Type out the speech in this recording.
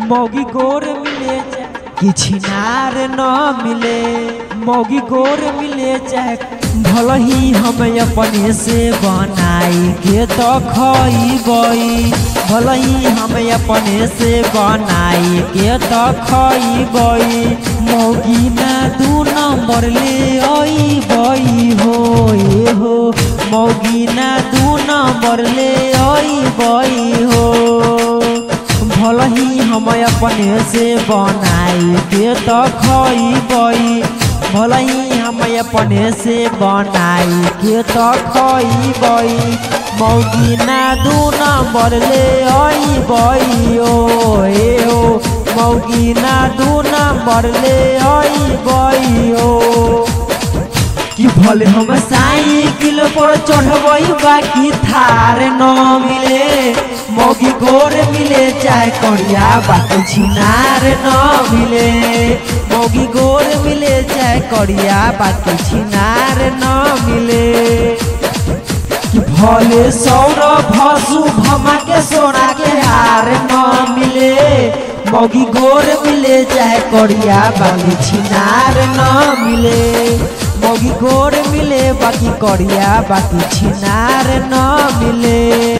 मौगी गोर मिले कि छिनार न मिले। मौगी गोर मिले चाहे भल ही हम अपने से बनाई के तो खइबई। भल ही हम अपने से बनाई के तो खइबई। मौगी ना दू नंबर ले अइबई हो ए हो। मौगी ना दू नंबर ले अइबई हो। भल ही हम अपने से बनाई के तो खइबई। भल ही हम अपने से बनाई के तो खइबई। मौगी ना दू नंबर ले अइबई ओ ए हो। मौगी ना दू नंबर ले अइबई ओ। कि भले हम साइकिल पर चढ़बई बाकी थार न मिले। मौगी गोर मिले चाहे करिया बाकी छिनार न मिले। मौगी गोर मिले चाहे करिया बाकी छिनार न मिले। कि भले सौरभ भसु भमा के सोना के हार न मिले। मौगी गोर मिले चाहे करिया बाकी छिनार न मिले। मौगी गोर मिले बाकी करिया बाकी छिनार न मिले।